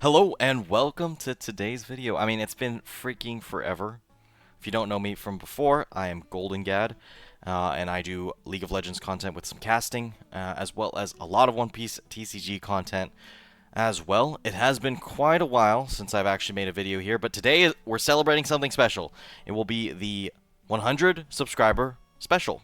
Hello and welcome to today's video. I mean, it's been freaking forever. If you don't know me from before, I am Golden Gad, and I do League of Legends content with some casting, as well as a lot of One Piece TCG content as well. It has been quite a while since I've actually made a video here, but today we're celebrating something special. It will be the 100 subscriber special.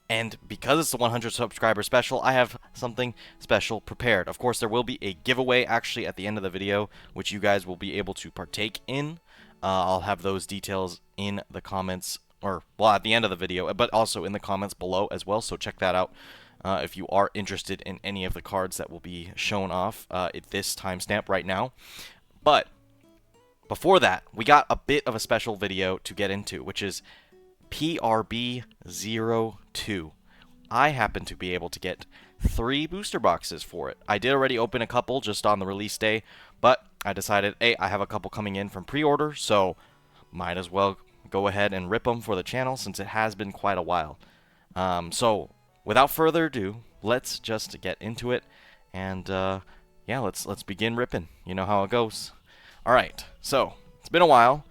And because it's a 100 subscriber special, I have something special prepared. Of course, there will be a giveaway actually at the end of the video, which you guys will be able to partake in. I'll have those details in the comments, or, well, at the end of the video, but also in the comments below as well, so check that out if you are interested in any of the cards that will be shown off at this timestamp right now. But before that, we got a bit of a special video to get into, which is PRB-02. I happen to be able to get 3 booster boxes for it. I did already open a couple just on the release day, but I decided, hey, I have a couple coming in from pre-order, so might as well go ahead and rip them for the channel since it has been quite a while. So without further ado, let's just get into it, and yeah, let's begin ripping. You know how it goes. All right, so it's been a while.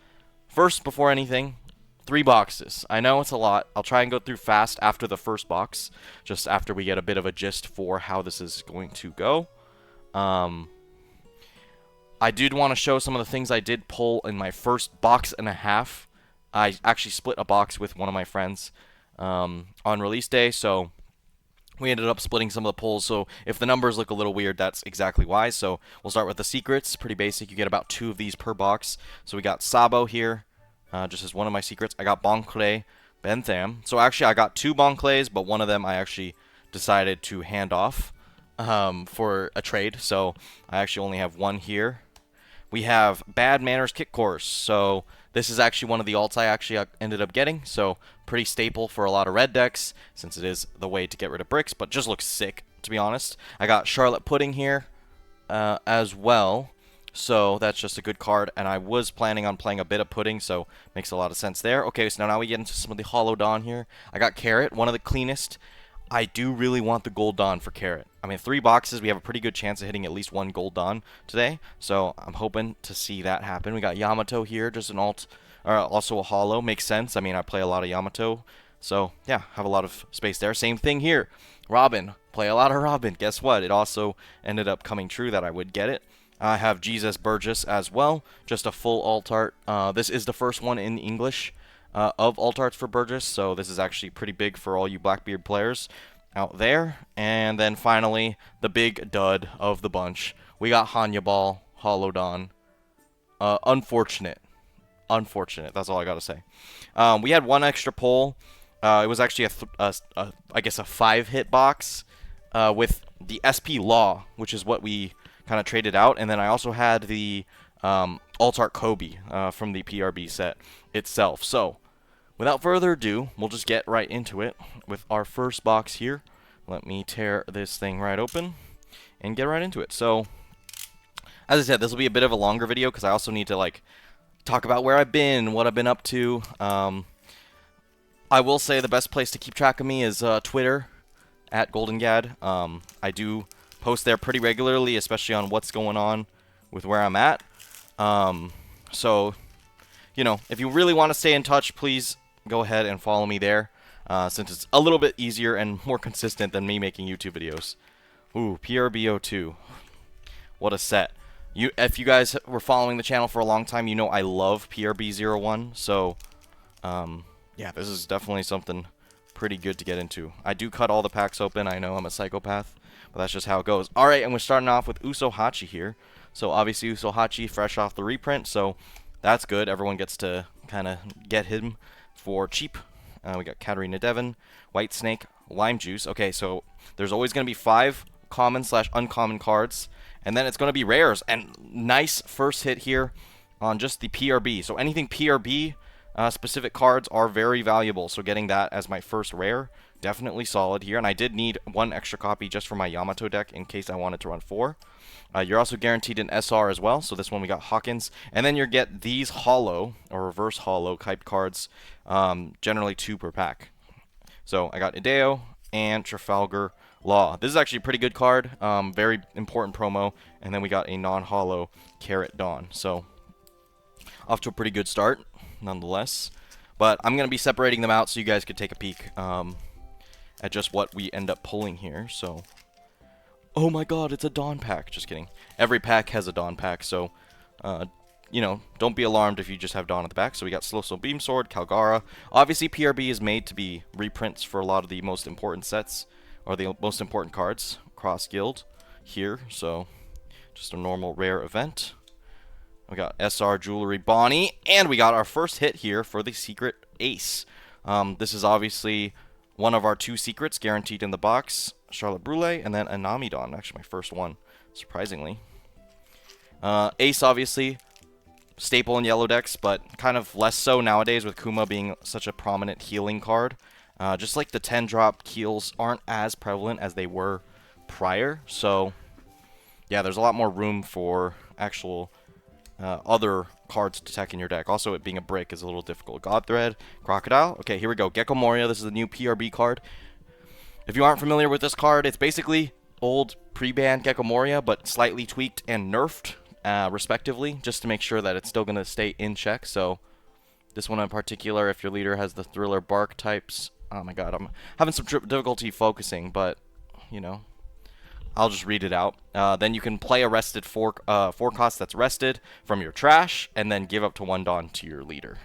First, before anything, 3 boxes. I know it's a lot. I'll try and go through fast after the first box, just after we get a bit of a gist for how this is going to go. I did want to show some of the things I did pull in my first box and a half. I actually split a box with one of my friends on release day, so we ended up splitting some of the pulls. So if the numbers look a little weird, that's exactly why. So we'll start with the secrets. Pretty basic. You get about 2 of these per box. So we got Sabo here. Just as one of my secrets. I got Bonclay Bentham. So actually I got 2 Bonclays, but one of them I actually decided to hand off for a trade. So I actually only have 1 here. We have Bad Manners Kick Course. So this is actually one of the alts I actually ended up getting. So pretty staple for a lot of red decks, since it is the way to get rid of bricks, but just looks sick, to be honest. I got Charlotte Pudding here as well. So that's just a good card, and I was planning on playing a bit of Pudding, so makes a lot of sense there. Okay, so now we get into some of the Hollow Dawn here. I got Carrot, one of the cleanest. I do really want the Gold Dawn for Carrot. I mean, 3 boxes, we have a pretty good chance of hitting at least 1 Gold Dawn today, so I'm hoping to see that happen. We got Yamato here, just an alt, or also a Hollow. Makes sense. I mean, I play a lot of Yamato, so yeah, have a lot of space there. Same thing here. Robin, play a lot of Robin. Guess what? It also ended up coming true that I would get it. I have Jesus Burgess as well, just a full alt art. This is the first one in English of alt arts for Burgess, so this is actually pretty big for all you Blackbeard players out there. And then finally, the big dud of the bunch. We got Hanya Ball, Hollow Dawn. Unfortunate. Unfortunate, that's all I gotta say. We had 1 extra pull. It was actually I guess a 5-hit box with the SP Law, which is what we kind of traded out, and then I also had the alt art Kobe from the PRB set itself. So without further ado, we'll just get right into it with our first box here. Let me tear this thing right open and get right into it. So as I said, this will be a bit of a longer video because I also need to talk about where I've been, what I've been up to. I will say the best place to keep track of me is Twitter at GoldenGad. I do post there pretty regularly, especially on what's going on with where I'm at. So, you know, if you really want to stay in touch, please go ahead and follow me there, since it's a little bit easier and more consistent than me making YouTube videos. Ooh, PRB-02. What a set. If you guys were following the channel for a long time, you know I love PRB-01. So, yeah, this is definitely something pretty good to get into. I do cut all the packs open. I know I'm a psychopath, but that's just how it goes. Alright, and we're starting off with Usohachi here. So obviously Usohachi fresh off the reprint, so that's good. Everyone gets to kind of get him for cheap. We got Katarina Devon, White Snake, Lime Juice. Okay, so there's always going to be 5 common/uncommon cards, and then it's going to be rares. And nice first hit here on just the PRB. So anything PRB specific cards are very valuable, so getting that as my first rare, definitely solid here. And I did need 1 extra copy just for my Yamato deck in case I wanted to run 4. You're also guaranteed an SR as well, so this one we got Hawkins. And then you get these hollow, or reverse hollow type cards, generally 2 per pack. So I got Ideo and Trafalgar Law. This is actually a pretty good card. Very important promo. And then we got a non-holo Carrot Dawn. So, off to a pretty good start, nonetheless. But I'm going to be separating them out so you guys could take a peek at just what we end up pulling here. So, oh my god, it's a Dawn pack. Just kidding. Every pack has a Dawn pack, so, you know, don't be alarmed if you just have Dawn at the back. So we got Slow Beam Sword, Calgara. Obviously, PRB is made to be reprints for a lot of the most important sets, or the most important cards across guild here. So, just a normal rare event. We got SR Jewelry Bonnie, and we got our first hit here for the Secret Ace. This is obviously one of our 2 secrets guaranteed in the box. Charlotte Brule, and then Anamidon, actually my first one, surprisingly. Ace, obviously, staple in yellow decks, but kind of less so nowadays with Kuma being such a prominent healing card. Just like the 10-drop heals aren't as prevalent as they were prior, so yeah, there's a lot more room for actual other cards to tech in your deck. Also, it being a brick is a little difficult. Godthread, Crocodile. Okay, here we go. Gecko Moria. This is a new PRB card. If you aren't familiar with this card, it's basically old pre-ban Gecko Moria, but slightly tweaked and nerfed, respectively, just to make sure that it's still going to stay in check. So, this one in particular, if your leader has the Thriller Bark types, oh my god, I'm having some difficulty focusing, but, you know, I'll just read it out. Then you can play a rested 4 cost that's rested from your trash, and then give up to 1 Dawn to your leader.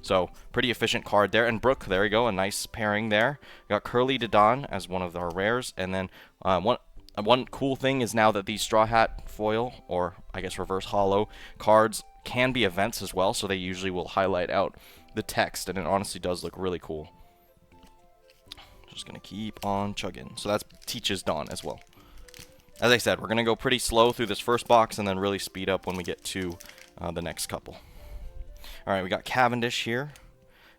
So, pretty efficient card there. And Brook, there you go, a nice pairing there. We got Curly to Dawn as one of our rares. And then one cool thing is now that these Straw Hat foil, or I guess reverse holo, cards can be events as well. So they usually will highlight out the text, and it honestly does look really cool. Just going to keep on chugging. So that's Teach's Dawn as well. As I said, we're going to go pretty slow through this first box and then really speed up when we get to the next couple. Alright, we got Cavendish here.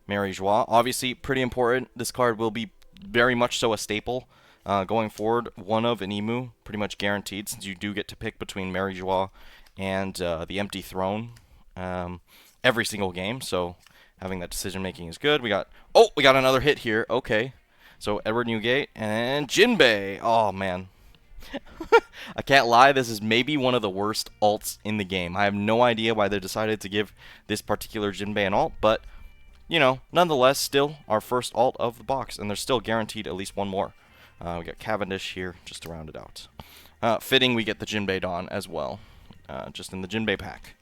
Mary Joie. Obviously, pretty important. This card will be very much so a staple going forward. One of an Emu, pretty much guaranteed, since you do get to pick between Mary Joie and the Empty Throne every single game. So, having that decision making is good. We got another hit here. Okay. So, Edward Newgate and Jinbei. Oh, man. I can't lie, this is maybe one of the worst alts in the game. I have no idea why they decided to give this particular Jinbei an alt, but, you know, nonetheless, still our first alt of the box, and there's still guaranteed at least one more. We got Cavendish here, just to round it out. Fitting, we get the Jinbei Dawn as well, just in the Jinbei pack.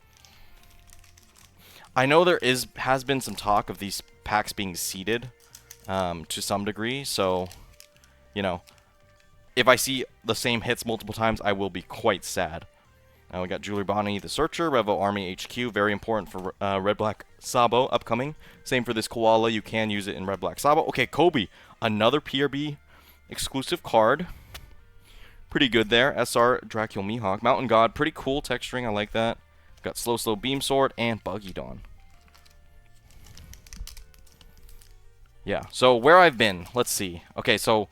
I know there has been some talk of these packs being seeded to some degree, so, you know, if I see the same hits multiple times, I will be quite sad. We got Jewelry Bonnie, the Searcher, Revo Army HQ, very important for Red Black Sabo upcoming. Same for this Koala, you can use it in Red Black Sabo. Okay, Kobe, another PRB exclusive card. Pretty good there. SR Dracul Mihawk, Mountain God, pretty cool texturing, I like that. Got Slow Beam Sword and Buggy Dawn. Yeah, so where I've been, let's see. Okay, so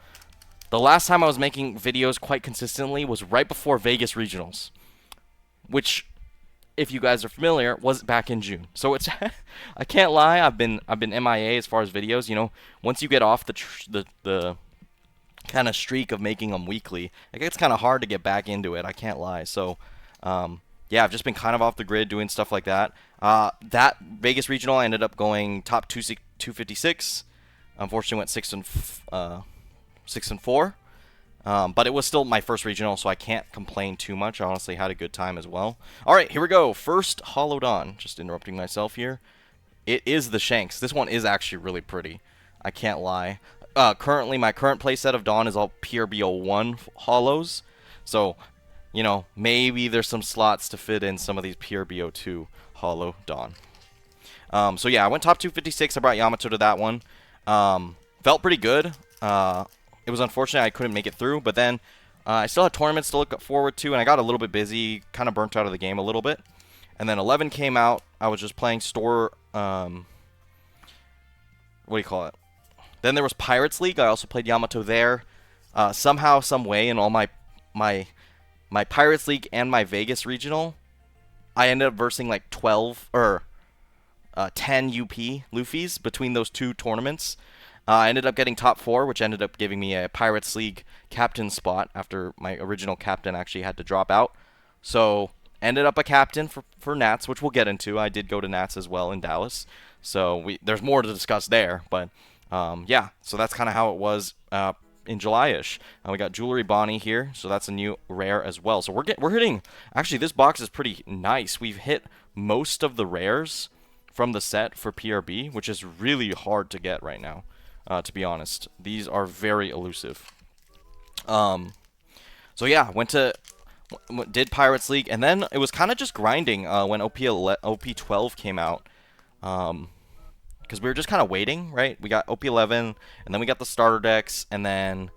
the last time I was making videos quite consistently was right before Vegas Regionals, which, if you guys are familiar, was back in June. So it's, I can't lie, I've been MIA as far as videos. You know, once you get off the kind of streak of making them weekly, it gets kind of hard to get back into it. I can't lie. So, yeah, I've just been kind of off the grid doing stuff like that. That Vegas Regional, I ended up going top 256. Unfortunately, went 6 and 4, but it was still my first regional, so I can't complain too much. I honestly had a good time as well. Alright, here we go. First Hollow Dawn. Just interrupting myself here. It is the Shanks. This one is actually really pretty. I can't lie. Currently, my current playset of Dawn is all PRB-01 hollows, so, you know, maybe there's some slots to fit in some of these PRB-02 Hollow Dawn. So yeah, I went top 256. I brought Yamato to that one. Felt pretty good. It was unfortunate I couldn't make it through, but then I still had tournaments to look forward to, and I got a little bit busy, kind of burnt out of the game a little bit. And then 11 came out. I was just playing store, what do you call it? Then there was Pirates League. I also played Yamato there. Somehow, some way, in all my Pirates League and my Vegas Regional, I ended up versing like 12 or 10 UP Luffy's between those two tournaments. I ended up getting top 4, which ended up giving me a Pirates League captain spot after my original captain actually had to drop out. So ended up a captain for Nats, which we'll get into. I did go to Nats as well in Dallas. So there's more to discuss there. But yeah, so that's kind of how it was in July-ish. We got Jewelry Bonnie here, so that's a new rare as well. So we're hitting. Actually, this box is pretty nice. We've hit most of the rares from the set for PRB, which is really hard to get right now. To be honest, these are very elusive. So yeah, did Pirates League, and then it was kind of just grinding when OP12 came out. Because we were just kind of waiting, right? We got OP11, and then we got the starter decks, and then,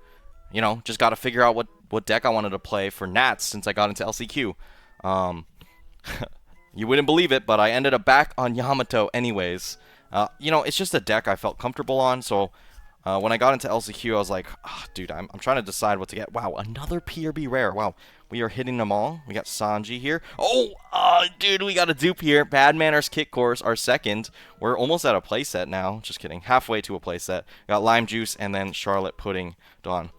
you know, just got to figure out what deck I wanted to play for Nats since I got into LCQ. You wouldn't believe it, but I ended up back on Yamato anyways. You know, it's just a deck I felt comfortable on, so when I got into LCQ, I was like, oh, dude, I'm trying to decide what to get. Wow, another PRB rare. Wow, we are hitting them all. We got Sanji here. Oh, dude, we got a dupe here. Bad Manners Kick Course, our second. We're almost at a playset now. Just kidding. Halfway to a playset. Got Lime Juice and then Charlotte Pudding Dawn.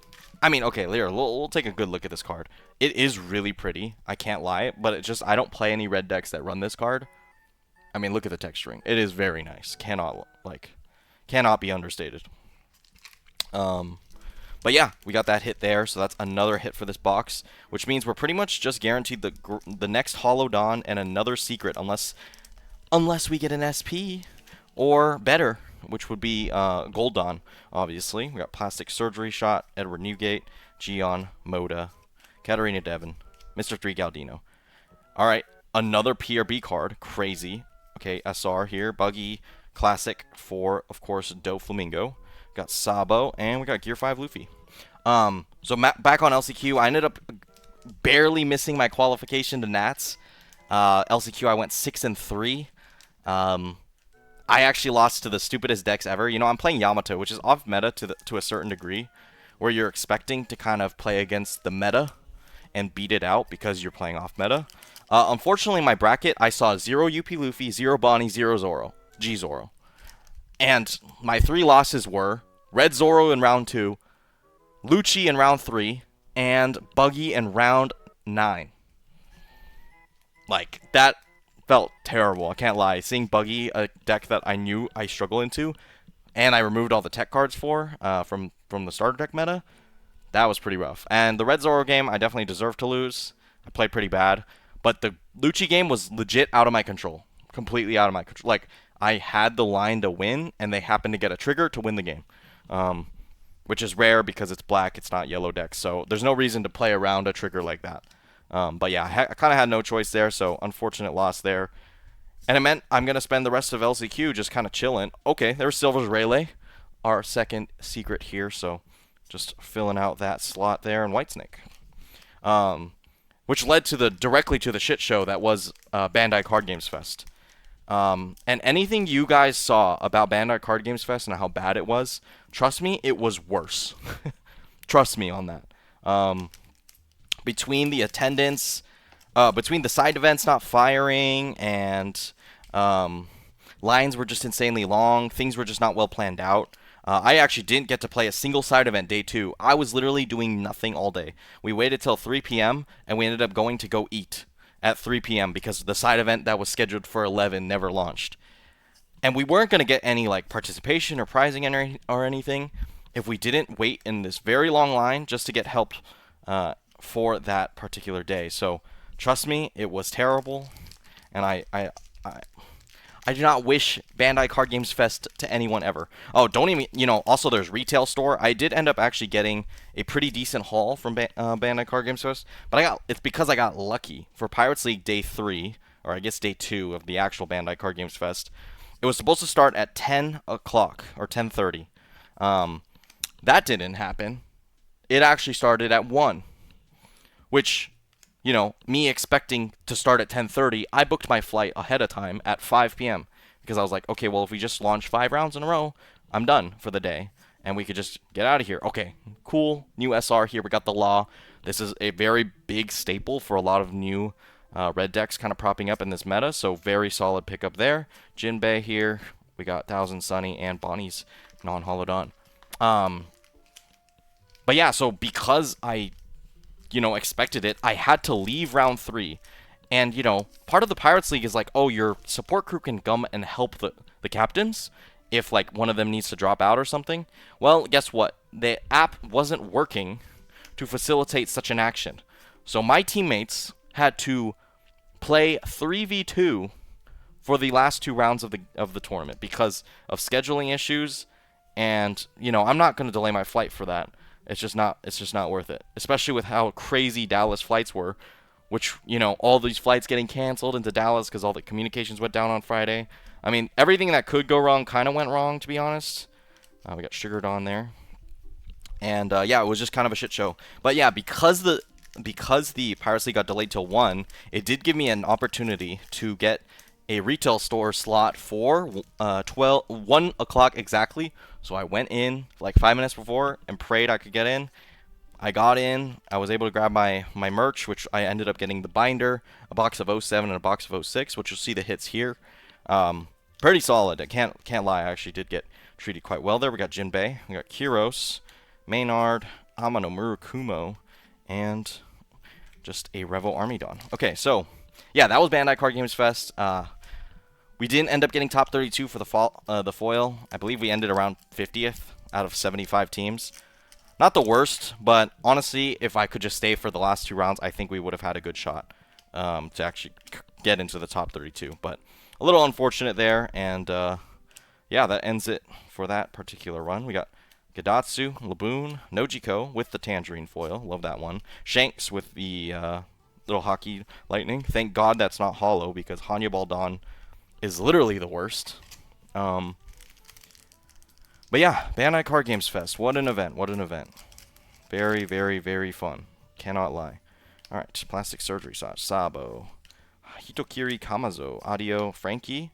I mean, okay, Lear, we'll take a good look at this card. It is really pretty. I can't lie, but it just, I don't play any red decks that run this card. I mean, look at the texturing. It is very nice. Cannot be understated. But yeah, we got that hit there, so that's another hit for this box, which means we're pretty much just guaranteed the next Hollow Dawn and another secret, unless we get an SP or better, which would be Gold Dawn. Obviously, we got Plastic Surgery Shot, Edward Newgate, Gion, Moda, Katarina Devon, Mr. 3 Galdino. All right, another PRB card, crazy. Okay, SR here, Buggy, Classic for, of course, Doflamingo. Got Sabo, and we got Gear 5 Luffy. So back on LCQ, I ended up barely missing my qualification to Nats. LCQ, I went 6-3. I actually lost to the stupidest decks ever. You know, I'm playing Yamato, which is off meta to a certain degree, where you're expecting to kind of play against the meta and beat it out because you're playing off meta. Unfortunately, my bracket, I saw 0 UP Luffy, 0 Bonnie, 0 Zoro. G-Zoro. And my 3 losses were Red Zoro in round 2, Lucci in round 3, and Buggy in round 9. Like, that felt terrible, I can't lie. Seeing Buggy, a deck that I knew I struggled into, and I removed all the tech cards for, from the starter deck meta, that was pretty rough. And the Red Zoro game, I definitely deserved to lose. I played pretty bad. But the Lucci game was legit out of my control. Completely out of my control. Like, I had the line to win, and they happened to get a trigger to win the game. Which is rare because it's black, it's not yellow deck, so there's no reason to play around a trigger like that. But yeah, I kind of had no choice there, so unfortunate loss there. And it meant I'm going to spend the rest of LCQ just kind of chilling. Okay, there's Silver's Rayleigh, our second secret here, so just filling out that slot there, and Whitesnake. Which led to directly to the shit show that was Bandai Card Games Fest. And anything you guys saw about Bandai Card Games Fest and how bad it was, trust me, it was worse. Trust me on that. Between the attendance, between the side events not firing, and lines were just insanely long, things were just not well planned out. I actually didn't get to play a single side event day 2. I was literally doing nothing all day. We waited till 3 p.m. and we ended up going to go eat at 3 p.m. because the side event that was scheduled for 11 never launched. And we weren't going to get any like participation or prizing or anything if we didn't wait in this very long line just to get help for that particular day. So trust me, it was terrible, and I do not wish Bandai Card Games Fest to anyone ever. Oh, don't even, you know, also there's retail store. I did end up actually getting a pretty decent haul from Bandai Card Games Fest, but it's because I got lucky. For Pirates League Day 3, or I guess Day 2 of the actual Bandai Card Games Fest, it was supposed to start at 10 o'clock, or 10:30. That didn't happen. It actually started at 1, which, you know, me expecting to start at 10:30, I booked my flight ahead of time at 5 p.m. because I was like, okay, well, if we just launch 5 rounds in a row, I'm done for the day, and we could just get out of here. Okay, cool, new SR here. We got the Law. This is a very big staple for a lot of new red decks kind of propping up in this meta, so very solid pickup there. Jinbei here. We got Thousand Sunny and Bonnie's non-Hollow Dawn. Um, but yeah, so because I, expected it, I had to leave round 3. And, part of the Pirates League is like, oh, your support crew can come and help the captains if, like, one of them needs to drop out or something. Well, guess what? The app wasn't working to facilitate such an action. So my teammates had to play 3v2 for the last 2 rounds of the tournament because of scheduling issues, and I'm not going to delay my flight for that. It's just not worth it, especially with how crazy Dallas flights were, which all these flights getting canceled into Dallas because all the communications went down on Friday. I mean, everything that could go wrong kind of went wrong, to be honest. We got sugared on there, and yeah, it was just kind of a shit show. But yeah, because the Pirates League got delayed till 1, it did give me an opportunity to get a retail store slot for 1 o'clock exactly. So I went in like 5 minutes before and prayed I could get in. I got in. I was able to grab my merch, which I ended up getting the binder, a box of 07 and a box of 06, which you'll see the hits here. Pretty solid. I can't lie. I actually did get treated quite well there. We got Jinbei, we got Kiros, Maynard, Amano Murakumo, and just a Revo Army Don. Okay, so yeah, that was Bandai Card Games Fest. We didn't end up getting top 32 for the foil. I believe we ended around 50th out of 75 teams. Not the worst, but honestly, if I could just stay for the last 2 rounds, I think we would have had a good shot to actually get into the top 32. But a little unfortunate there, and yeah, that ends it for that particular run. We got Gadatsu, Laboon, Nojiko with the Tangerine foil. Love that one. Shanks with the little hockey lightning. Thank God that's not hollow, because Hanya Baldon is literally the worst. But yeah, Bandai Card Games Fest. What an event. What an event. Very, very, very fun. Cannot lie. Alright, Plastic Surgery Sauce. Sabo. Hitokiri Kamazo. Audio. Frankie.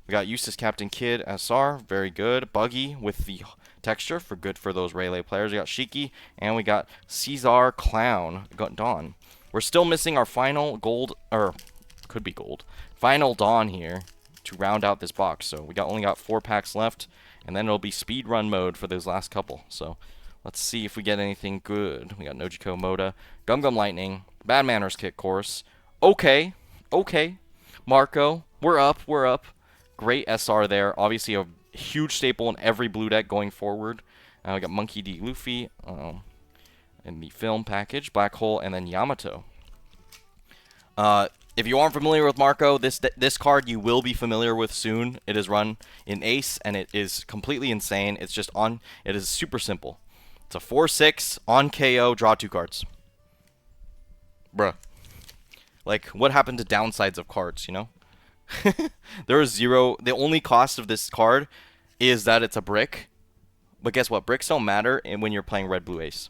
We got Eustace Captain Kid SR. Very good. Buggy with the texture for good for those Rayleigh players. We got Shiki. And we got Caesar Clown. Got Dawn. We're still missing our final gold, or could be gold, final Dawn here to round out this box. So we only got 4 packs left, and then it'll be speed run mode for those last couple. So let's see if we get anything good. We got Nojiko Moda, Gum Gum Lightning, Bad Manners Kit Course. Okay, Marco, we're up. Great SR there. Obviously a huge staple in every blue deck going forward. We got Monkey D. Luffy in the film package, Black Hole, and then Yamato. If you aren't familiar with Marco, this card you will be familiar with soon. It is run in Ace, and it is completely insane. It's just it is super simple. It's a 4/6 on KO, draw 2 cards. Bruh. Like, what happened to downsides of cards, There is 0. The only cost of this card is that it's a brick. But guess what? Bricks don't matter when you're playing Red Blue Ace.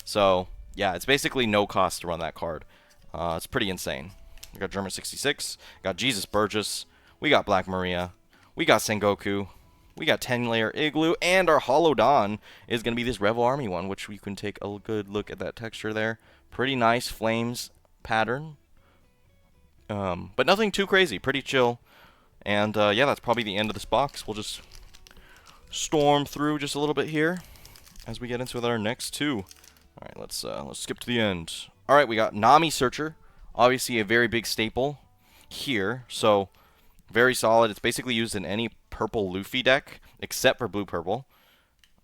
So, yeah, it's basically no cost to run that card. It's pretty insane. We got German 66, got Jesus Burgess, we got Black Maria, we got Sengoku, we got 10-layer Igloo, and our Hollow Dawn is going to be this Revo Army one, which we can take a good look at that texture there. Pretty nice flames pattern. But nothing too crazy, pretty chill. And yeah, that's probably the end of this box. We'll just storm through just a little bit here as we get into our next 2. Alright, let's skip to the end. Alright, we got Nami Searcher. Obviously a very big staple here, so very solid. It's basically used in any purple Luffy deck, except for blue-purple.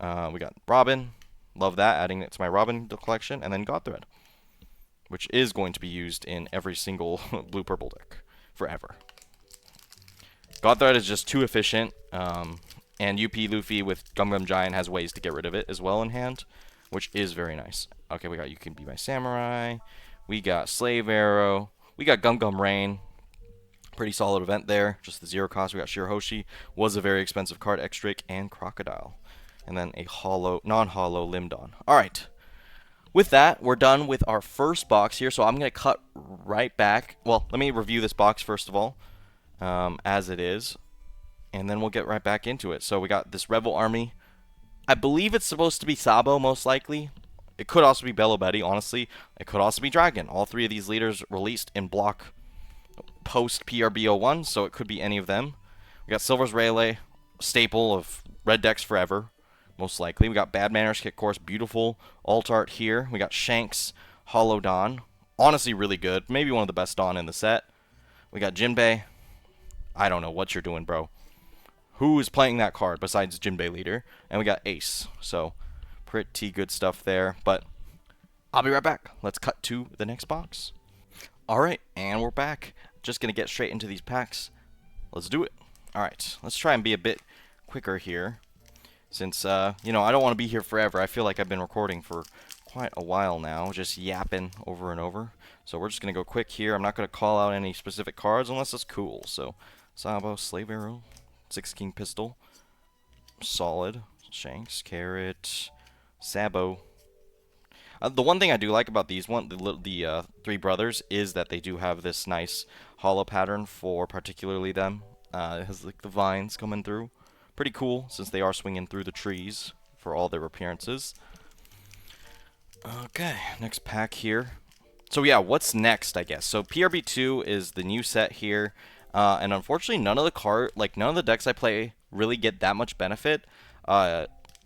We got Robin. Love that, adding it to my Robin collection. And then Godthread, which is going to be used in every single blue-purple deck forever. Godthread is just too efficient, and UP Luffy with Gum Gum Giant has ways to get rid of it as well in hand, which is very nice. Okay, we got You Can Be My Samurai. We got Slave Arrow. We got Gum Gum Rain. Pretty solid event there. Just the 0 cost. We got Shirahoshi. Was a very expensive card. X-Drake and Crocodile. And then a non-hollow Limdon. Alright. With that, we're done with our first box here. So I'm going to cut right back. Well, let me review this box first of all. As it is. And then we'll get right back into it. So we got this Revo Army. I believe it's supposed to be Sabo, most likely. It could also be Bello Betty, honestly. It could also be Dragon. All 3 of these leaders released in block post PRB-01, so it could be any of them. We got Silver's Rayleigh, staple of red decks forever. most likely. We got Bad Manners, Kit Course, beautiful alt art here. We got Shanks, Hollow Dawn. Honestly, really good. Maybe one of the best Dawn in the set. We got Jinbei. I don't know what you're doing, bro. Who is playing that card besides Jinbei Leader? And we got Ace. So, pretty good stuff there. But I'll be right back. Let's cut to the next box. Alright, and we're back. Just going to get straight into these packs. Let's do it. Alright, let's try and be a bit quicker here. Since, you know, I don't want to be here forever. I feel like I've been recording for quite a while now, just yapping over and over. So we're just going to go quick here. I'm not going to call out any specific cards unless it's cool. So, Sabo, Slave Arrow, Six King Pistol, solid. Shanks, Carrot, Sabo. The one thing I do like about these the three brothers is that they do have this nice hollow pattern for particularly them. It has like the vines coming through. Pretty cool since they are swinging through the trees for all their appearances. Okay, next pack here. So yeah, what's next, I guess? So PRB-02 is the new set here. And unfortunately, none of the decks I play really get that much benefit.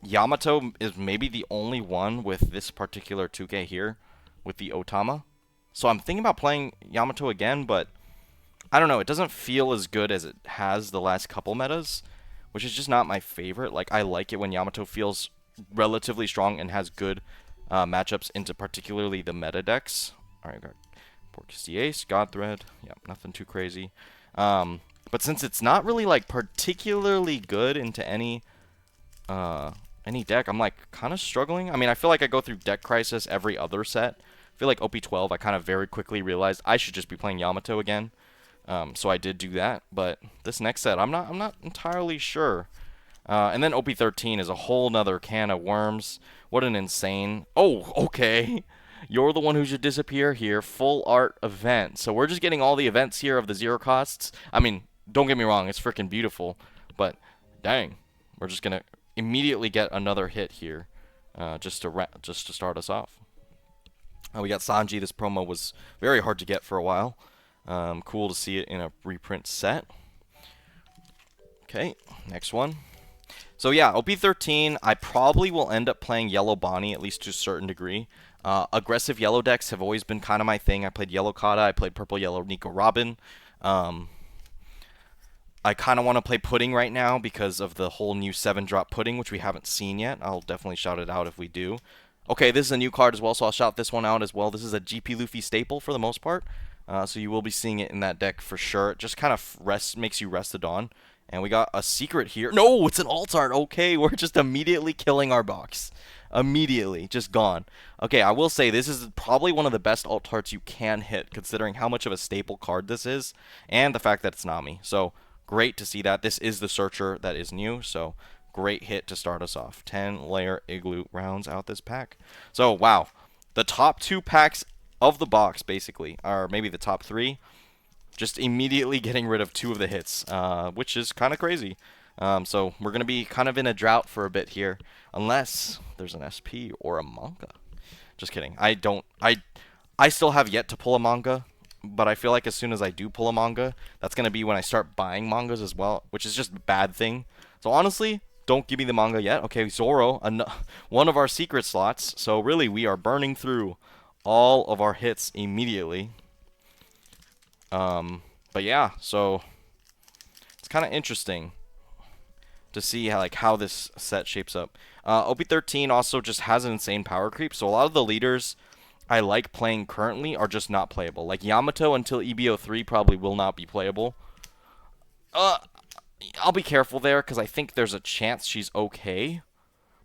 Yamato is maybe the only one with this particular 2K here, with the Otama. So I'm thinking about playing Yamato again, but I don't know. It doesn't feel as good as it has the last couple metas, which is just not my favorite. Like, I like it when Yamato feels relatively strong and has good matchups into particularly the meta decks. Alright, got Porcus the Ace, Godthread. Yeah, nothing too crazy. But since it's not really like particularly good into any deck, I'm like kind of struggling. I mean, I feel like I go through deck crisis every other set. I feel like OP12, I kind of very quickly realized I should just be playing Yamato again. So I did do that, but this next set, I'm not entirely sure. And then OP13 is a whole nother can of worms. What an insane... Oh, okay. You're the one who should disappear here. Full art event. So we're just getting all the events here of the zero costs. I mean, don't get me wrong, it's freaking beautiful. But, dang. We're just going to immediately get another hit here. Just to start us off. We got Sanji. This promo was very hard to get for a while. Cool to see it in a reprint set. Okay, next one. So yeah, OP13, I probably will end up playing Yellow Bonnie, at least to a certain degree. Aggressive yellow decks have always been kind of my thing. I played Yellow Kata, I played Purple Yellow Nico Robin. I kind of want to play Pudding right now because of the whole new 7-drop Pudding, which we haven't seen yet. I'll definitely shout it out if we do. Okay, this is a new card as well, so I'll shout this one out as well. This is a GP Luffy staple for the most part. So you will be seeing it in that deck for sure. It just kind of makes you rested on. And we got a secret here. No, it's an alt art. Okay, we're just immediately killing our box. Immediately, just gone. Okay, I will say this is probably one of the best alt arts you can hit, considering how much of a staple card this is, and the fact that it's Nami. So, great to see that. This is the Searcher that is new, so great hit to start us off. 10-layer Igloo rounds out this pack. So, wow. The top 2 packs of the box, basically, or maybe the top 3, just immediately getting rid of 2 of the hits, which is kind of crazy. So we're going to be kind of in a drought for a bit here, unless there's an SP or a manga. Just kidding. I still have yet to pull a manga, but I feel like as soon as I do pull a manga, that's going to be when I start buying mangas as well, which is just a bad thing. So honestly, don't give me the manga yet. Okay, Zoro, one of our secret slots. So really, we are burning through all of our hits immediately. But yeah, so it's kind of interesting to see how this set shapes up. OP13 also just has an insane power creep, so a lot of the leaders I like playing currently are just not playable. Like Yamato until EB03 probably will not be playable. I'll be careful there because I think there's a chance she's okay,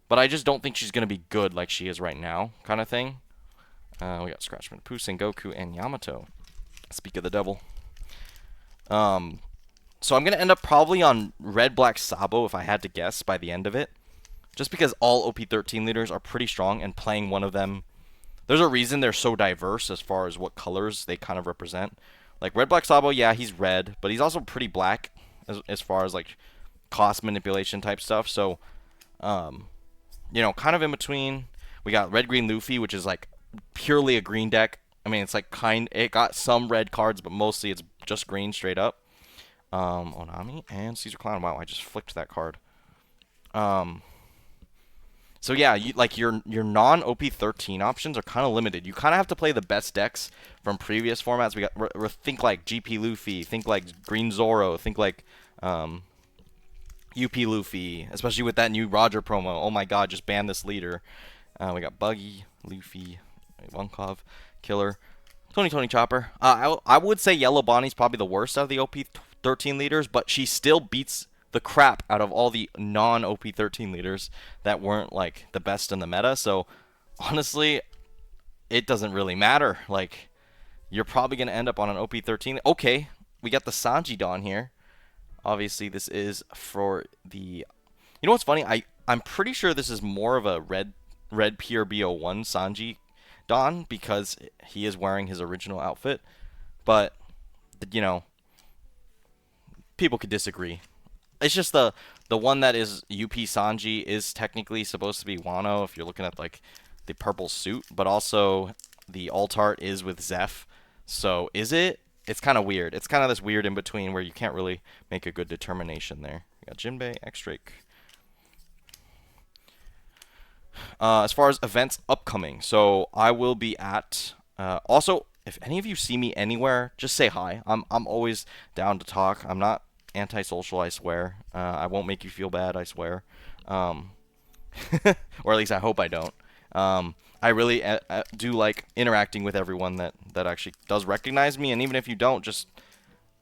but I just don't think she's going to be good like she is right now, kind of thing. We got Scratchman, Pooh, Sengoku, and Yamato. Speak of the devil. So I'm going to end up probably on Red Black Sabo if I had to guess by the end of it. Just because all OP13 leaders are pretty strong and playing one of them. There's a reason they're so diverse as far as what colors they kind of represent. Like Red Black Sabo, yeah, he's red, but he's also pretty black as far as like cost manipulation type stuff. So, you know, kind of in between. We got Red Green Luffy, which is like purely a green deck. I mean, it's like it got some red cards, but mostly it's just green straight up. Onami and Caesar Clown. Wow, I just flicked that card. So yeah, like your non-OP 13 options are kind of limited. You kind of have to play the best decks from previous formats. We got think like GP Luffy, think like Green Zoro, think like UP Luffy, especially with that new Roger promo. Oh my God, just ban this leader. We got Buggy, Luffy, Wunkov, Killer, Tony Chopper. I would say Yellow Bonnie's probably the worst out of the OP 13 leaders, but she still beats the crap out of all the non-OP 13 leaders that weren't like the best in the meta. So honestly, it doesn't really matter. Like, you're probably gonna end up on an OP 13. Okay, we got the Sanji Dawn here. Obviously, this is for the. You know what's funny? I'm pretty sure this is more of a red PRB-01 Sanji Dawn because he is wearing his original outfit. But you know, people could disagree. It's just the one that is UP Sanji is technically supposed to be Wano if you're looking at like the purple suit, but also the alt art is with Zeph. So is it? It's kind of weird. It's kind of this weird in between where you can't really make a good determination there. We got Jinbei, X-Drake. As far as events upcoming, so I will be at. Also, if any of you see me anywhere, just say hi. I'm always down to talk. I'm not antisocial, I swear. I won't make you feel bad, I swear. Or at least I hope I don't. I really do like interacting with everyone that actually does recognize me, and even if you don't, just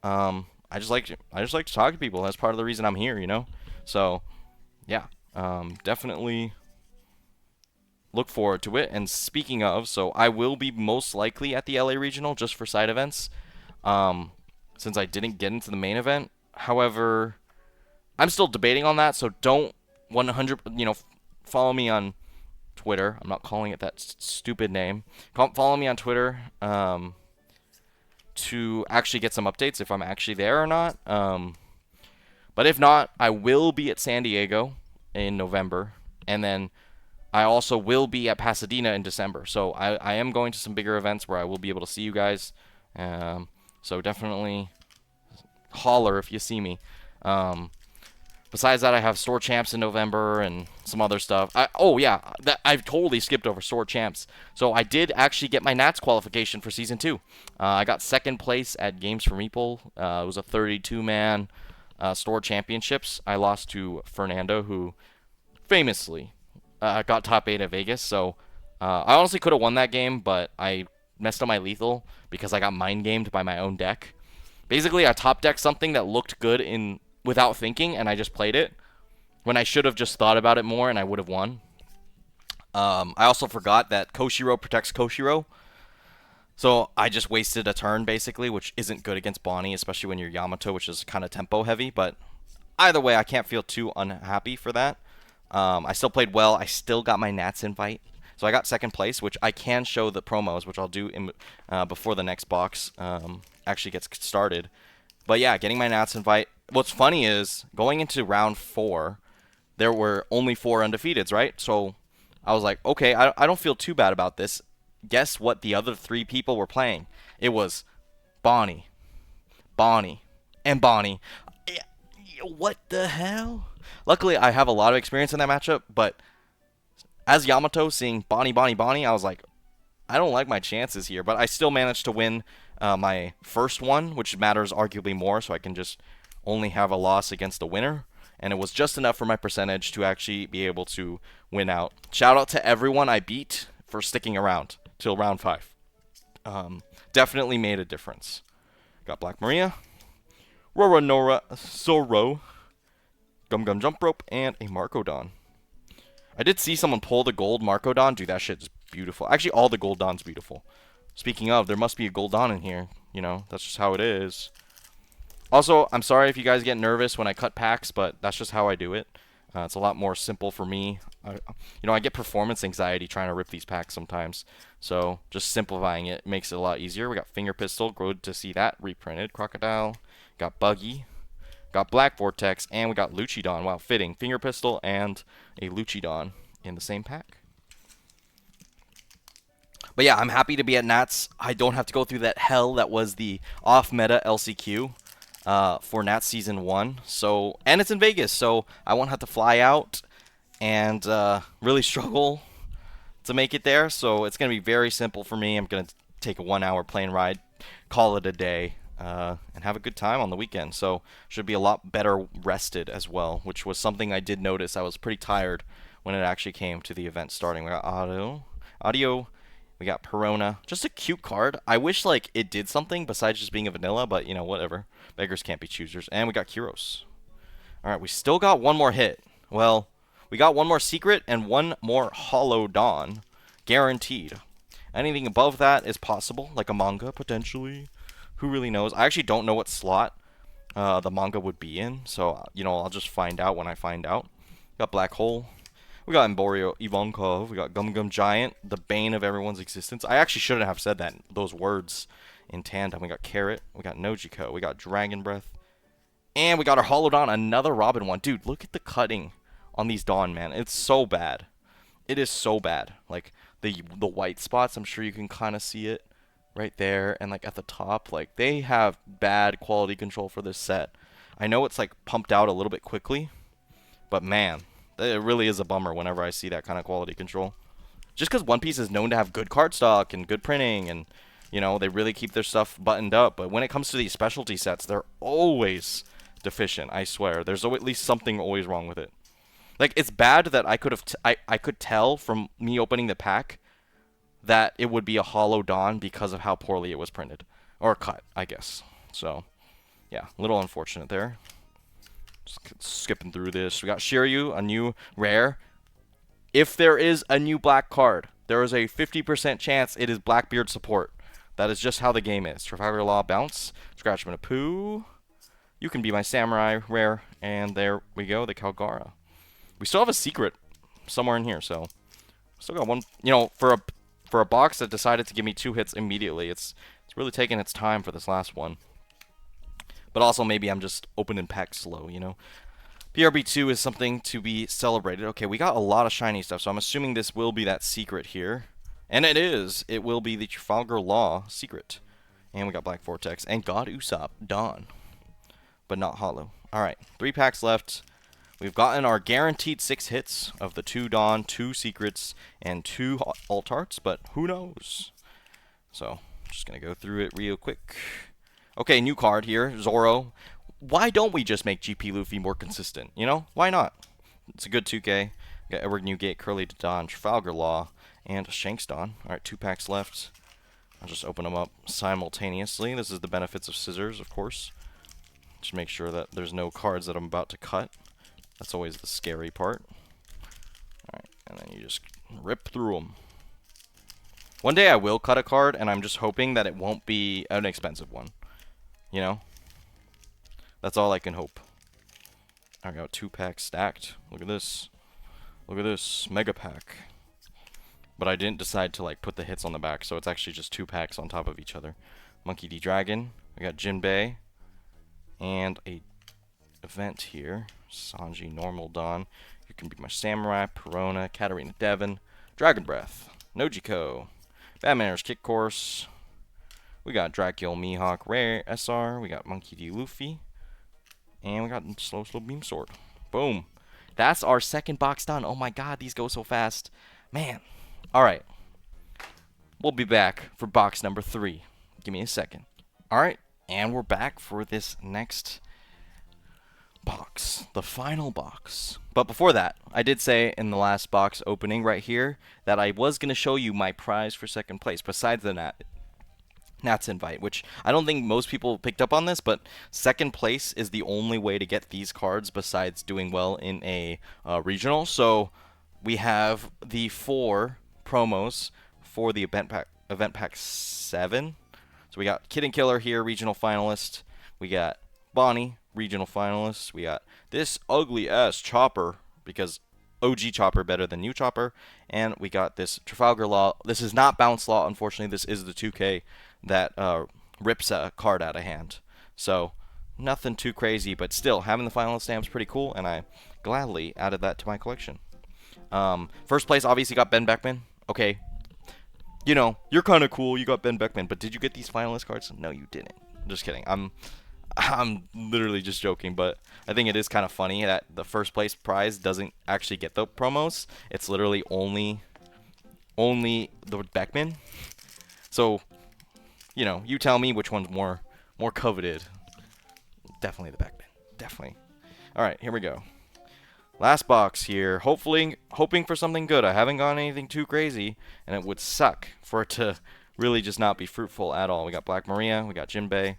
I just like to talk to people. That's part of the reason I'm here, you know. So yeah, definitely look forward to it. And speaking of, so I will be most likely at the LA Regional just for side events, since I didn't get into the main event. However, I'm still debating on that, so don't 100 follow me on Twitter. I'm not calling it that stupid name. Follow me on Twitter to actually get some updates if I'm actually there or not. But if not, I will be at San Diego in November, and then I also will be at Pasadena in December. So I am going to some bigger events where I will be able to see you guys. So definitely holler if you see me. Besides that, I have Store Champs in November and some other stuff. Oh, yeah, I've totally skipped over Store Champs. So I did actually get my Nats qualification for Season 2. I got second place at Games for Meeple. It was a 32-man Store Championships. I lost to Fernando, who famously got top 8 at Vegas. So I honestly could have won that game, but I messed up my lethal because I got mind-gamed by my own deck. Basically, I top-decked something that looked good without thinking, and I just played it when I should have just thought about it more, and I would have won. I also forgot that Koshiro protects Koshiro, so I just wasted a turn, basically, which isn't good against Bonnie, especially when you're Yamato, which is kind of tempo-heavy, but either way, I can't feel too unhappy for that. I still played well. I still got my Nats invite, so I got second place, which I can show the promos, which I'll do before the next box actually gets started. But yeah, getting my Nats invite. What's funny is, going into round 4, there were only 4 undefeateds, right? So I was like, okay, I don't feel too bad about this. Guess what the other 3 people were playing? It was Bonnie, and Bonnie. What the hell? Luckily, I have a lot of experience in that matchup, but as Yamato, seeing Bonnie, I was like, I don't like my chances here, but I still managed to win my first one, which matters arguably more, so I can just only have a loss against the winner, and it was just enough for my percentage to actually be able to win out. Shout out to everyone I beat for sticking around till round 5. Definitely made a difference. Got Black Maria, Rora Zoro, Gum Jump Rope, and a Marcodon. I did see someone pull the gold Marcodon. Dude, that shit is beautiful. Actually, all the gold Don's beautiful. Speaking of, there must be a gold Don in here. You know, that's just how it is. Also, I'm sorry if you guys get nervous when I cut packs, but that's just how I do it. It's a lot more simple for me. I get performance anxiety trying to rip these packs sometimes. So just simplifying it makes it a lot easier. We got Finger Pistol. Good to see that reprinted. Crocodile. Got Buggy. Got Black Vortex. And we got Luchidon. Wow, fitting. Finger Pistol and a Luchidon in the same pack. But yeah, I'm happy to be at Nats. I don't have to go through that hell that was the off-meta LCQ. For Nats Season 1. So, and it's in Vegas, so I won't have to fly out and really struggle to make it there. So it's going to be very simple for me. I'm going to take a 1 hour plane ride, call it a day, and have a good time on the weekend. So should be a lot better rested as well, which was something I did notice. I was pretty tired when it actually came to the event starting. We got audio. We got Perona. Just a cute card. I wish like it did something besides just being a vanilla, but you know, whatever. Beggars can't be choosers. And we got Kyros. Alright, we still got one more hit. Well, we got one more secret and one more Hollow Dawn. Guaranteed. Anything above that is possible, like a manga, potentially. Who really knows? I actually don't know what slot the manga would be in, so, you know, I'll just find out when I find out. We got Black Hole. We got Emborio Ivankov. We got Gum Gum Giant, the bane of everyone's existence. I actually shouldn't have said those words in tandem. We got Carrot. We got Nojiko. We got Dragon Breath. And we got our Hollow Dawn, another Robin one. Dude, look at the cutting on these Dawn, man. It's so bad. It is so bad. Like, the white spots, I'm sure you can kind of see it right there. And, like, at the top, like, they have bad quality control for this set. I know it's, like, pumped out a little bit quickly. But, man, it really is a bummer whenever I see that kind of quality control. Just because One Piece is known to have good cardstock and good printing and, you know, they really keep their stuff buttoned up. But when it comes to these specialty sets, they're always deficient, I swear. There's at least something always wrong with it. Like, it's bad that I could have I could tell from me opening the pack that it would be a Hollow Dawn because of how poorly it was printed. Or cut, I guess. So, yeah, a little unfortunate there. Just skipping through this. We got Shiryu, a new rare. If there is a new black card, there is a 50% chance it is Blackbeard support. That is just how the game is. Trafalgar Law bounce. Scratchman of Pooh. You can be my samurai rare. And there we go, the Calgara. We still have a secret somewhere in here, so still got one. You know, for a box that decided to give me 2 hits immediately, it's really taking its time for this last one. But also maybe I'm just opening packs slow, you know. PRB-02 is something to be celebrated. Okay, we got a lot of shiny stuff, so I'm assuming this will be that secret here. And it is. It will be the Trafalgar Law secret. And we got Black Vortex and God Usopp Dawn. But not Hollow. Alright, 3 packs left. We've gotten our guaranteed 6 hits of the 2 Dawn, 2 secrets, and 2 alt arts, but who knows? So, just going to go through it real quick. Okay, new card here, Zoro. Why don't we just make GP Luffy more consistent? You know, why not? It's a good 2K. We got Edward Newgate, Curly Dawn, Trafalgar Law, and Shanks Dawn. Alright, 2 packs left. I'll just open them up simultaneously. This is the benefits of scissors, of course. Just make sure that there's no cards that I'm about to cut. That's always the scary part. Alright, and then you just rip through them. One day I will cut a card, and I'm just hoping that it won't be an expensive one. You know? That's all I can hope. I got 2 packs stacked. Look at this. Look at this. Mega pack. But I didn't decide to like put the hits on the back, so it's actually just 2 packs on top of each other. Monkey D. Dragon. We got Jinbei. And a event here. Sanji Normal Dawn. You can be my Samurai. Perona. Katarina Devon. Dragon Breath. Nojiko. Batmaner's Kick Course. We got Dracula Mihawk Rare SR. We got Monkey D. Luffy. And we got Slow Beam Sword. Boom. That's our second box done. Oh my god, these go so fast. Man. Alright. We'll be back for box number 3. Give me a second. Alright. And we're back for this next box. The final box. But before that, I did say in the last box opening right here that I was going to show you my prize for second place. Besides the Nat's invite, which I don't think most people picked up on this, but second place is the only way to get these cards besides doing well in a regional. So we have the 4 promos for the event pack 7. So we got Kid and Killer here, regional finalist. We got Bonnie, regional finalist. We got this ugly ass Chopper, because OG Chopper better than new Chopper. And we got this Trafalgar Law. This is not Bounce Law, unfortunately. This is the 2K that rips a card out of hand. So nothing too crazy, but still having the finalist stamp's pretty cool, and I gladly added that to my collection. First place obviously got Ben Beckman. Okay, you know, you're kind of cool, you got Ben Beckman, but did you get these finalist cards? No, you didn't. Just kidding. I'm I'm literally just joking, but I think it is kind of funny that the first place prize doesn't actually get the promos. It's literally only the Beckman. So, you know, you tell me which one's more coveted. Definitely the Beckman. Definitely. All right, here we go. Last box here. Hopefully, hoping for something good. I haven't gotten anything too crazy, and it would suck for it to really just not be fruitful at all. We got Black Maria. We got Jinbei.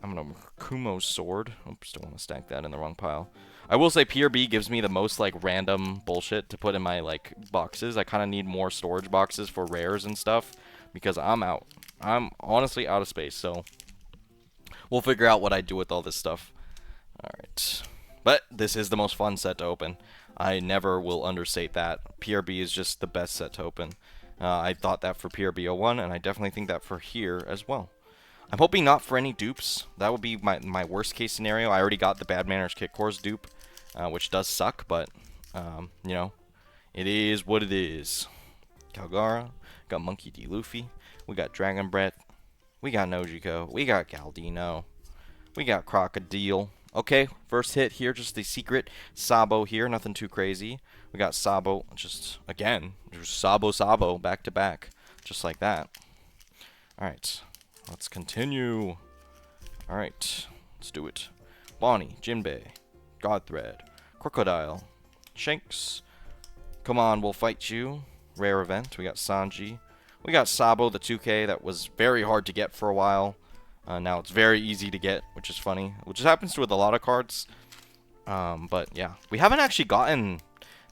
I'm gonna Kumo's sword. Oops, don't want to stack that in the wrong pile. I will say PRB gives me the most like random bullshit to put in my like boxes. I kind of need more storage boxes for rares and stuff because I'm out. I'm honestly out of space, so we'll figure out what I do with all this stuff. All right. But this is the most fun set to open. I never will understate that. PRB is just the best set to open. I thought that for PRB-01, and I definitely think that for here as well. I'm hoping not for any dupes. That would be my worst case scenario. I already got the Bad Manners Kick Course dupe, which does suck, but, you know, it is what it is. Calgara, got Monkey D. Luffy, we got Dragon Breath, we got Nojiko, we got Galdino, we got Crocodile. Okay, first hit here, just the secret Sabo here, nothing too crazy. We got Sabo, just, again, just Sabo, back to back, just like that. Alright, let's continue. Alright, let's do it. Bonnie, Jinbei, Godthread, Crocodile, Shanks. Come on, we'll fight you. Rare event, we got Sanji. We got Sabo, the 2K, that was very hard to get for a while. Now it's very easy to get, which is funny. Which happens with a lot of cards. But yeah, we haven't actually gotten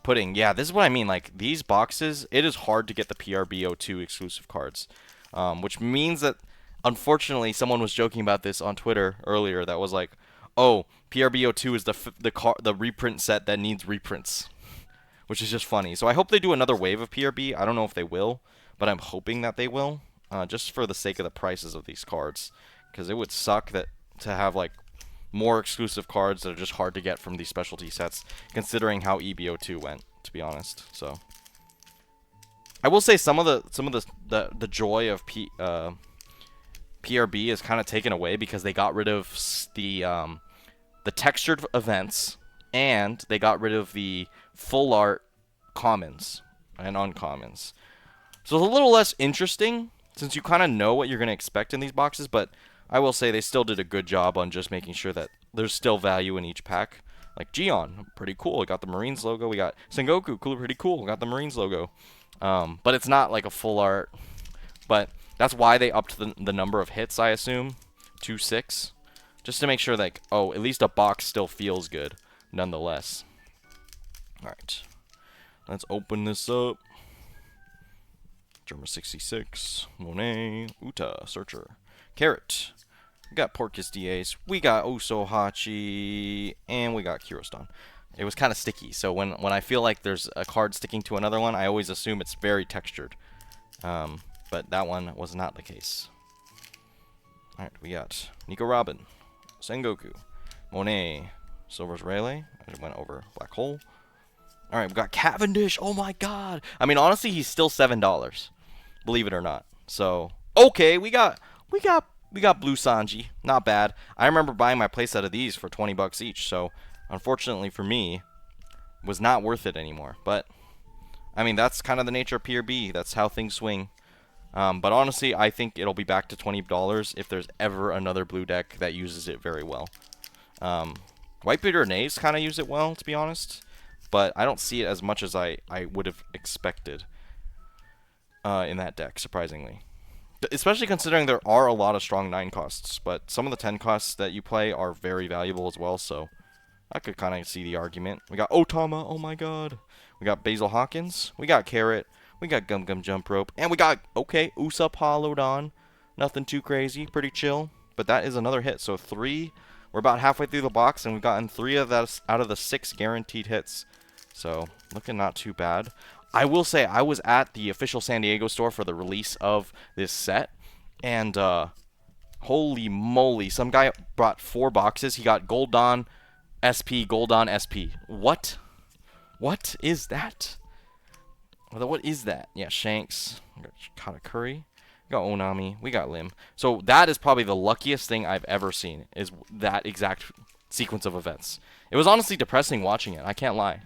Pudding. Yeah, this is what I mean. Like, these boxes, it is hard to get the PRB-02 exclusive cards. Which means that, unfortunately, someone was joking about this on Twitter earlier that was like, oh, PRB-02 is the reprint set that needs reprints. Which is just funny. So I hope they do another wave of PRB. I don't know if they will, but I'm hoping that they will. Just for the sake of the prices of these cards. Because it would suck that to have like more exclusive cards that are just hard to get from these specialty sets, considering how EB02 went, to be honest. So I will say some of the joy of PRB is kind of taken away because they got rid of the textured events and they got rid of the full art commons and uncommons. So it's a little less interesting since you kind of know what you're going to expect in these boxes, but I will say they still did a good job on just making sure that there's still value in each pack. Like Gion, pretty cool. We got the Marines logo. We got Sengoku, cool, pretty cool. We got the Marines logo. But it's not like a full art. But that's why they upped the number of hits, I assume, to 6. Just to make sure like, oh, at least a box still feels good, nonetheless. Alright. Let's open this up. Germa 66, Monet, Uta, Searcher, Carrot. We got Porcus DAs, we got Osohachi, and we got Kirostan. It was kind of sticky, so when I feel like there's a card sticking to another one, I always assume it's very textured. But that one was not the case. Alright, we got Nico Robin, Sengoku, Monet, Silver's Rayleigh. I went over Black Hole. Alright, we got Cavendish. Oh my god. I mean, honestly, he's still $7. Believe it or not. So, okay, we got Blue Sanji. Not bad. I remember buying my playset of these for 20 bucks each, so unfortunately for me, was not worth it anymore. But I mean, that's kind of the nature of PRB. That's how things swing. But honestly, I think it'll be back to $20 if there's ever another blue deck that uses it very well. Whitebeard Naves kind of use it well, to be honest, but I don't see it as much as I would have expected in that deck, surprisingly. Especially considering there are a lot of strong 9 costs, but some of the 10 costs that you play are very valuable as well, so I could kind of see the argument. We got Otama, oh my god. We got Basil Hawkins, we got Carrot, we got Gum Gum Jump Rope, and we got, okay, Usopp Hollowdon. Nothing too crazy, pretty chill, but that is another hit, so 3. We're about halfway through the box, and we've gotten 3 of that out of the 6 guaranteed hits. So, looking not too bad. I will say, I was at the official San Diego store for the release of this set, and holy moly, some guy brought 4 boxes. He got Goldon SP, Goldon SP. What? What is that? What is that? Yeah, Shanks. We got Katakuri. We got Onami. We got Lim. So that is probably the luckiest thing I've ever seen, is that exact sequence of events. It was honestly depressing watching it. I can't lie.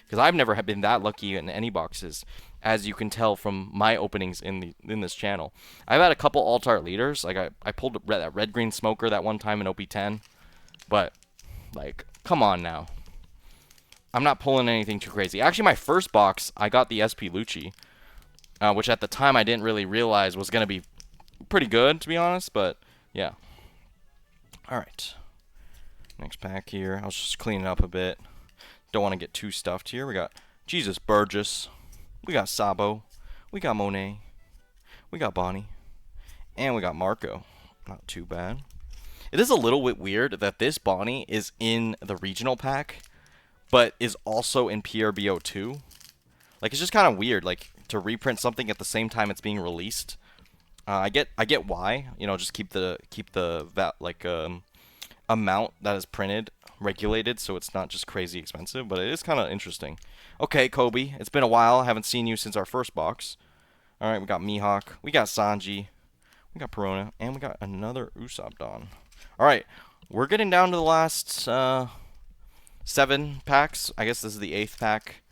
Because I've never been that lucky in any boxes, as you can tell from my openings in this channel. I've had a couple alt-art leaders. Like, I pulled that red-green smoker that one time in OP10. But, like, come on now. I'm not pulling anything too crazy. Actually, my first box, I got the SP Lucci, which at the time I didn't really realize was going to be pretty good, to be honest. But, yeah. Alright. Next pack here. I'll just clean it up a bit. Don't want to get too stuffed here. We got Jesus Burgess. We got Sabo. We got Monet. We got Bonnie. And we got Marco. Not too bad. It is a little bit weird that this Bonnie is in the regional pack, but is also in PRB-02. Like, it's just kind of weird, like, to reprint something at the same time it's being released. I get why. You know, just keep the amount that is printed regulated, so it's not just crazy expensive, but it is kind of interesting. Okay, Kobe, it's been a while. I haven't seen you since our first box. Alright, we got Mihawk, we got Sanji, we got Perona, and we got another Usopp Don. Alright, we're getting down to the last 7 packs. I guess this is the 8th pack.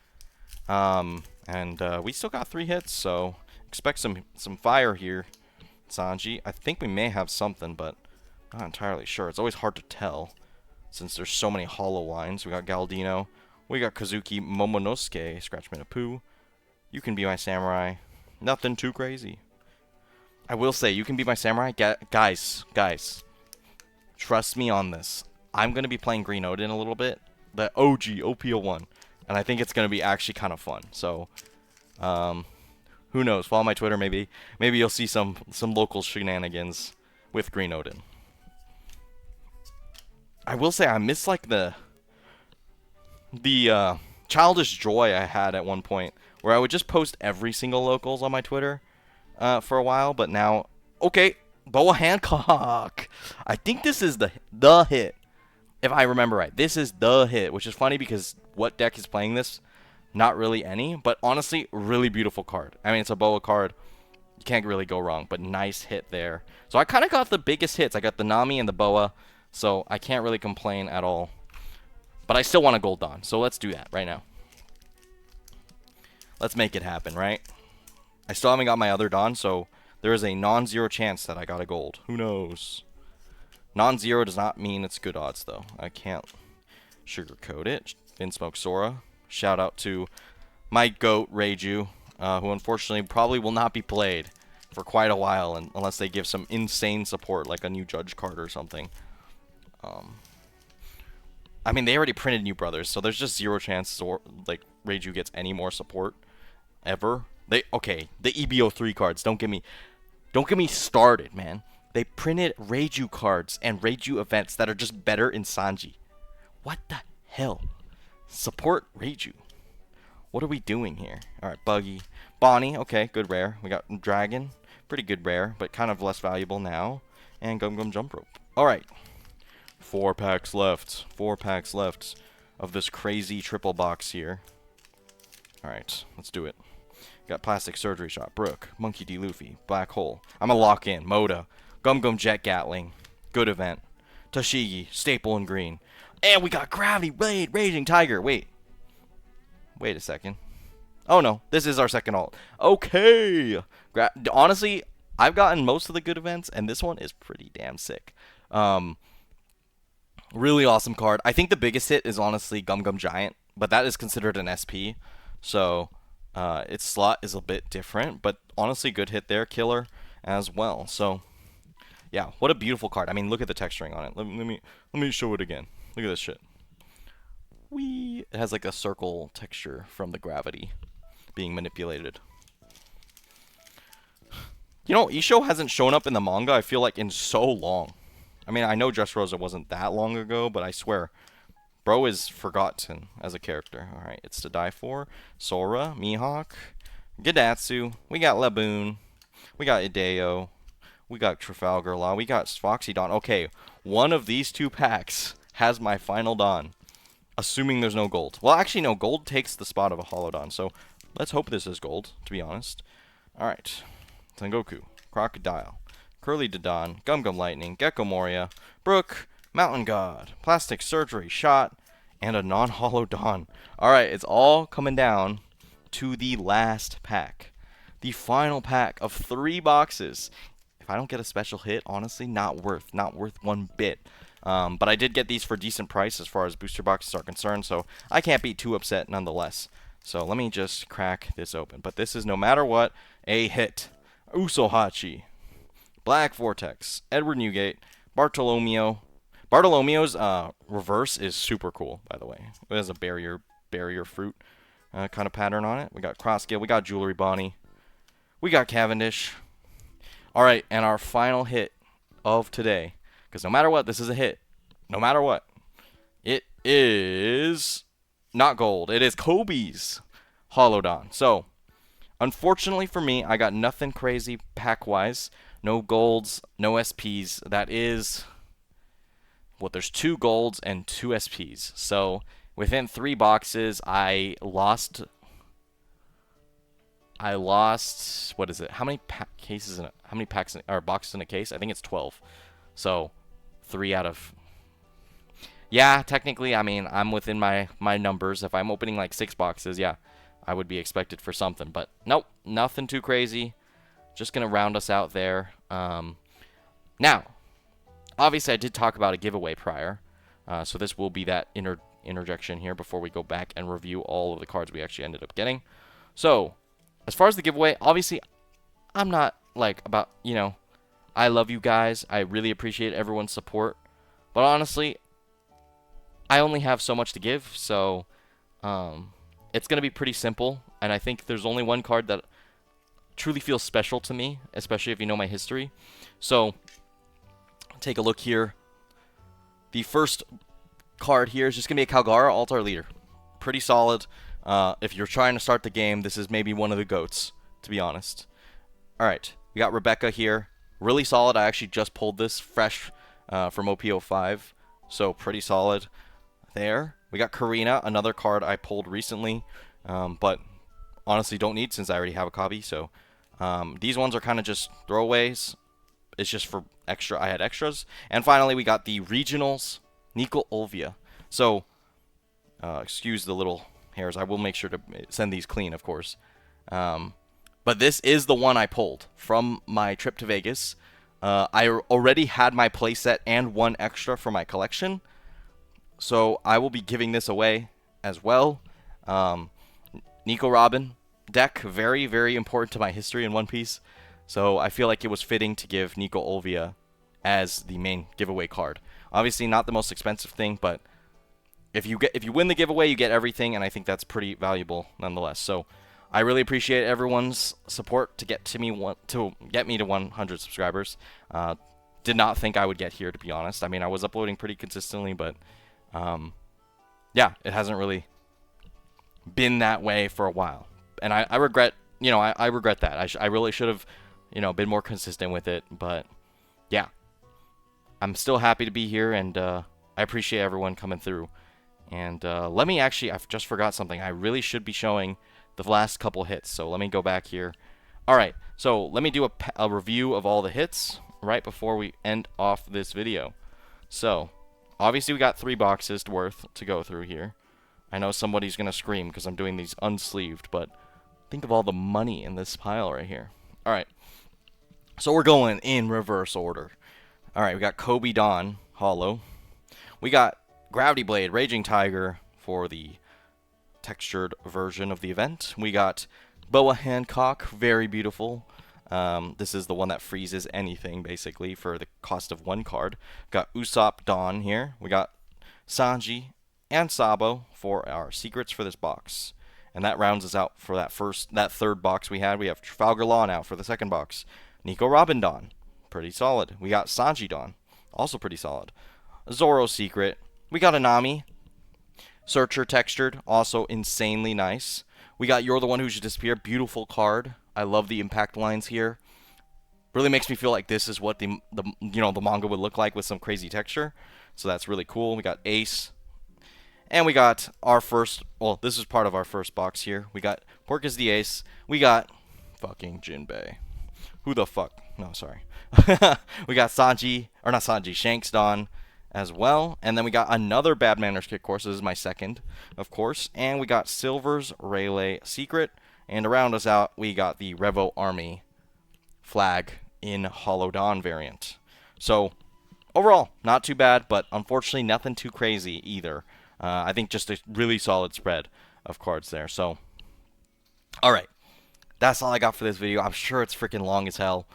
We still got 3 hits, so expect some fire here, Sanji. I think we may have something, but not entirely sure. It's always hard to tell, since there's so many hollow lines. We got Galdino. We got Kazuki Momonosuke. Scratchman of Pooh. You Can Be My Samurai. Nothing too crazy. I will say, You Can Be My Samurai. Guys. Trust me on this. I'm going to be playing Green Odin a little bit. The OG, OP01. And I think it's going to be actually kind of fun. So, who knows? Follow my Twitter. Maybe you'll see some local shenanigans with Green Odin. I will say I miss like the childish joy I had at one point, where I would just post every single locals on my Twitter for a while. But now, okay, Boa Hancock. I think this is the hit, if I remember right. This is the hit, which is funny because what deck is playing this? Not really any, but honestly, really beautiful card. I mean, it's a Boa card. You can't really go wrong, but nice hit there. So I kind of got the biggest hits. I got the Nami and the Boa. So I can't really complain at all. But I still want a gold Don. So let's do that right now. Let's make it happen, right? I still haven't got my other Don, so there is a non-zero chance that I got a gold. Who knows? Non-zero does not mean it's good odds, though. I can't sugarcoat it. Vinsmoke Sora. Shout out to my GOAT, Reiju, who unfortunately probably will not be played for quite a while unless they give some insane support, like a new Judge card or something. I mean, they already printed New Brothers, so there's just zero chance like Reiju gets any more support ever. Okay, the EB03 cards. Don't get me started, man. They printed Reiju cards and Reiju events that are just better in Sanji. What the hell? Support Reiju. What are we doing here? All right, Buggy, Bonnie. Okay, good rare. We got Dragon, pretty good rare, but kind of less valuable now. And Gum Gum Jump Rope. All right. 4 packs left. 4 packs left of this crazy triple box here. Alright, let's do it. Got Plastic Surgery Shot, Brook, Monkey D. Luffy, Black Hole. I'm gonna lock in. Moda, Gum Gum Jet Gatling, good event. Tashigi, Staple and Green. And we got Gravity Blade, Raging Tiger. Wait a second. Oh no, this is our second alt. Okay! Honestly, I've gotten most of the good events, and this one is pretty damn sick. Really awesome card. I think the biggest hit is honestly Gum Gum Giant, but that is considered an SP. So its slot is a bit different, but honestly good hit there. Killer as well. So yeah, what a beautiful card. I mean, look at the texturing on it. Let me show it again. Look at this shit. Whee! It has like a circle texture from the gravity being manipulated. You know, Isho hasn't shown up in the manga, I feel like, in so long. I mean, I know Dressrosa wasn't that long ago, but I swear, bro is forgotten as a character. Alright, it's to die for. Sora, Mihawk, Gadatsu, we got Laboon, we got Ideo, we got Trafalgar Law, we got Foxy Don. Okay, one of these 2 packs has my final Don, assuming there's no gold. Well, actually, no, gold takes the spot of a Hollow Don, so let's hope this is gold, to be honest. Alright, Sengoku, Crocodile, Curly Dodon, Gum Gum Lightning, Gecko Moria, Brook, Mountain God, Plastic Surgery, Shot, and a non-hollow Dawn. Alright, it's all coming down to the last pack. The final pack of 3 boxes. If I don't get a special hit, honestly, not worth one bit. But I did get these for decent price as far as booster boxes are concerned, so I can't be too upset nonetheless. So let me just crack this open. But this is, no matter what, a hit. Usohachi, Black Vortex, Edward Newgate, Bartolomeo. Bartolomeo's reverse is super cool, by the way. It has a barrier fruit kind of pattern on it. We got Crossgill, we got Jewelry Bonnie, we got Cavendish. Alright, and our final hit of today, because no matter what, this is a hit. No matter what. It is not gold. It is Kobe's Holodon. So, unfortunately for me, I got nothing crazy pack-wise. No golds, no SPs. That is... well, there's 2 golds and 2 SPs. So, within 3 boxes, I lost... what is it? How many cases in how many packs or boxes in a case? I think it's 12. So, 3 out of... yeah, technically, I mean, I'm within my numbers. If I'm opening like 6 boxes, yeah, I would be expected for something. But nope, nothing too crazy. Just going to round us out there. Now, obviously, I did talk about a giveaway prior. So this will be that interjection here before we go back and review all of the cards we actually ended up getting. So, as far as the giveaway, obviously, I'm not like about, you know, I love you guys. I really appreciate everyone's support. But honestly, I only have so much to give, so it's going to be pretty simple. And I think there's only one card that truly feels special to me, especially if you know my history. So, take a look here. The first card here is just going to be a Calgara Altar Leader. Pretty solid. If you're trying to start the game, this is maybe one of the GOATs, to be honest. Alright, we got Rebecca here. Really solid. I actually just pulled this fresh from OP05. So, pretty solid there. We got Karina, another card I pulled recently, but honestly don't need since I already have a copy. So, these ones are kind of just throwaways. It's just for extra. I had extras. And finally, we got the Regionals, Nico Olvia. So, excuse the little hairs. I will make sure to send these clean, of course. But this is the one I pulled from my trip to Vegas. I already had my playset and 1 extra for my collection. So, I will be giving this away as well. Nico Robin deck, very, very important to my history in One Piece. So I feel like it was fitting to give Nico Olvia as the main giveaway card. Obviously not the most expensive thing, but if you win the giveaway, you get everything, and I think that's pretty valuable nonetheless. So I really appreciate everyone's support to get me to 100 subscribers. Did not think I would get here, to be honest. I mean, I was uploading pretty consistently, but yeah, it hasn't really been that way for a while, and I regret, you know, I regret that. I really should have, you know, been more consistent with it, but yeah, I'm still happy to be here, and I appreciate everyone coming through. And let me actually, I just forgot something. I really should be showing the last couple hits, so let me go back here. Alright, so let me do a review of all the hits right before we end off this video. So, obviously we got 3 boxes worth to go through here. I know somebody's going to scream because I'm doing these unsleeved, but think of all the money in this pile right here. Alright, so we're going in reverse order. Alright, we got Kobe Dawn, Hollow. We got Gravity Blade, Raging Tiger for the textured version of the event. We got Boa Hancock, very beautiful. This is the one that freezes anything, basically, for the cost of 1 card. Got Usopp Dawn here. We got Sanji and Sabo for our secrets for this box. And that rounds us out for that third box we had. We have Trafalgar Law now for the second box. Nico Robin Dawn, pretty solid. We got Sanji Dawn, also pretty solid. Zoro Secret. We got Anami. Searcher textured, also insanely nice. We got You're the One Who Should Disappear, beautiful card. I love the impact lines here. Really makes me feel like this is what the manga would look like with some crazy texture. So that's really cool. We got Ace. And we got our first, well, this is part of our first box here. We got Pork is the Ace. We got fucking Jinbei. Who the fuck? No, sorry. We got Sanji, or not Sanji, Shanks Dawn as well. And then we got another Bad Manners kit course. This is my second, of course. And we got Silver's Rayleigh Secret. And to round us out, we got the Revo Army flag in Hollow Dawn variant. So, overall, not too bad, but unfortunately nothing too crazy either. I think just a really solid spread of cards there. So, alright. That's all I got for this video. I'm sure it's freaking long as hell.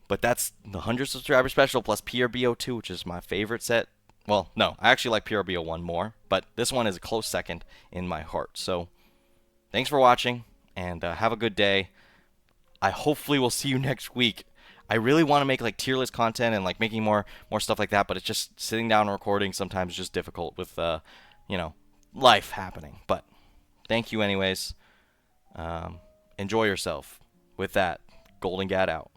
But that's the 100 subscriber special plus PRB-02, which is my favorite set. Well, no, I actually like PRB-01 more, but this one is a close second in my heart. So, thanks for watching, and have a good day. I hopefully will see you next week. I really want to make like tier list content and like making more stuff like that, but it's just sitting down and recording sometimes just difficult with you know, life happening. But thank you anyways. Enjoy yourself. With that, Golden Gat out.